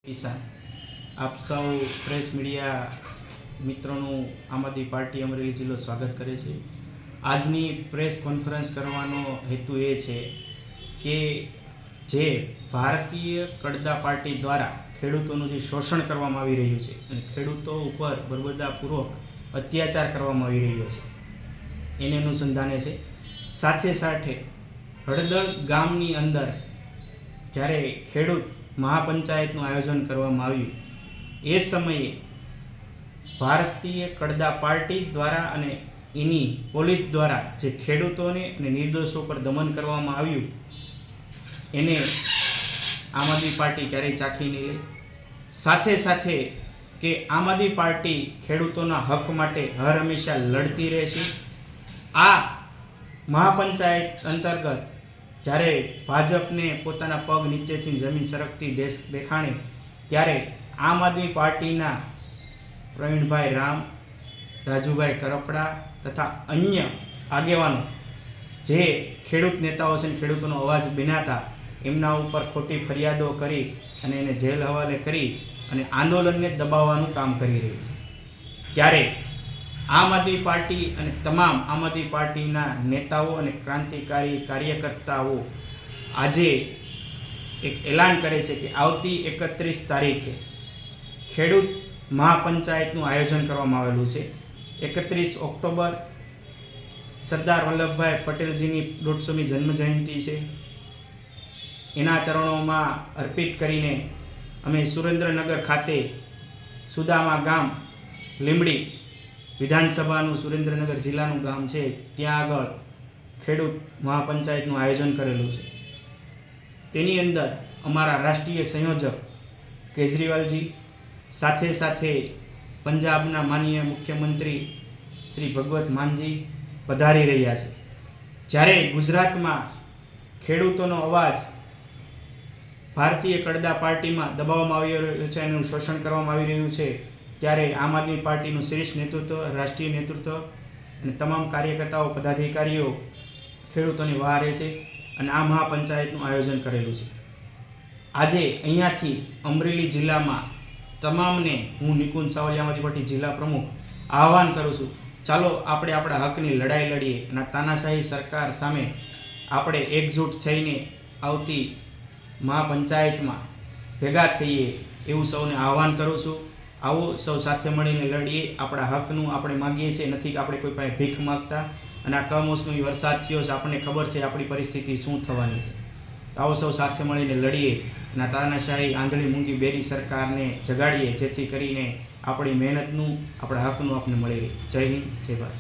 કિસાન આપ સૌ press media મિત્રોનું આમ આદમી પાર્ટી અમરેલી જિલ્લો સ્વાગત કરે છે। આજની પ્રેસ કોન્ફરન્સ કરવાનો હેતુ એ છે કે જે ભારતીય કડદા પાર્ટી દ્વારા ખેડૂતોનું જે શોષણ કરવામાં આવી રહ્યું છે અને ખેડૂતો ઉપર બર્બરતાપૂર્વક અત્યાચાર કરવામાં આવી રહ્યો છે એને અનુસંધાને છે। સાથે સાથે હળદળ ગામની અંદર જ્યારે ખેડૂત મહાપંચાયતનું આયોજન કરવામાં આવ્યું એ સમયે ભારતીય કડદા પાર્ટી દ્વારા અને એની પોલીસ દ્વારા જે ખેડૂતોને અને નિર્દોષો પર દમન કરવામાં આવ્યું એને આમ આદમી પાર્ટી ક્યારેય ચાખી નહીં લે। સાથે સાથે કે આમ આદમી પાર્ટી ખેડૂતોના હક માટે હર હંમેશા લડતી રહેશે। આ મહાપંચાયત અંતર્ગત જ્યારે ભાજપને પોતાના પગ નીચેથી જમીન સરકતી દેખાણી ત્યારે આમ આદમી પાર્ટીના પ્રવીણભાઈ રામ, રાજુભાઈ કરપડા તથા અન્ય આગેવાનો જે ખેડૂત નેતાઓ છે ખેડૂતોનો અવાજ બન્યા એમના ઉપર ખોટી ફરિયાદો કરી અને એને જેલ હવાલે કરી અને આંદોલનને દબાવવાનું કામ કરી રહી છે। ત્યારે આમ આદમી પાર્ટી અને તમામ આમ આદમી પાર્ટીના નેતાઓ અને ક્રાંતિકારી કાર્યકર્તાઓ આજે એક એલાન કરે છે કે આવતી 31 તારીખે ખેડૂત મહાપંચાયતનું આયોજન કરવામાં આવેલું છે। 31 ઓક્ટોબર સરદાર વલ્લભભાઈ પટેલજીની 150મી જન્મજયંતિ છે। એના ચરણોમાં અર્પિત કરીને અમે સુરેન્દ્રનગર ખાતે સુદામા ગામ લીંબડી વિધાનસભાનું સુરેન્દ્રનગર જિલ્લાનું ગામ છે ત્યાં આગળ ખેડૂત મહાપંચાયતનું આયોજન કરેલું છે। તેની અંદર અમારા રાષ્ટ્રીય સંયોજક કેજરીવાલજી સાથે સાથે પંજાબના માનનીય મુખ્યમંત્રી શ્રી ભગવત માનજી પધારી રહ્યા છે। જ્યારે ગુજરાતમાં ખેડૂતોનો અવાજ ભારતીય કડદા પાર્ટીમાં દબાવવામાં આવી રહ્યો છે, એનું શોષણ કરવામાં આવી રહ્યું છે, ત્યારે આમ આદમી પાર્ટીનું શીર્ષ નેતૃત્વ, રાષ્ટ્રીય નેતૃત્વ અને તમામ કાર્યકર્તાઓ પદાધિકારીઓ ખેડૂતોની વહારે છે અને આ મહાપંચાયતનું આયોજન કરેલું છે। આજે અહીંયાથી અમરેલી જિલ્લામાં તમામને હું નિકુંજ સાવલિયા આમ આદમી પાર્ટી જિલ્લા પ્રમુખ આહવાન કરું છું, ચાલો આપણે આપણા હકની લડાઈ લડીએ અને તાનાશાહી સરકાર સામે આપણે એકજૂટ થઈને આવતી મહાપંચાયતમાં ભેગા થઈએ એવું સૌને આહવાન કરું છું। આવો સૌ સાથે મળીને લડીએ, આપણા હકનું આપણે માગીએ છીએ, નથી કે આપણે કોઈ પાસે ભીખ માગતા। અને આ કમોસમી વરસાદ થયો છે, આપણને ખબર છે આપણી પરિસ્થિતિ શું થવાની છે, તો આવો સૌ સાથે મળીને લડીએ અને તાનાશાહી આંધળી મૂંગી બેરી સરકારને જગાડીએ જેથી કરીને આપણી મહેનતનું, આપણા હકનું આપણને મળી રહે। જય હિન્દ, જય ભારત।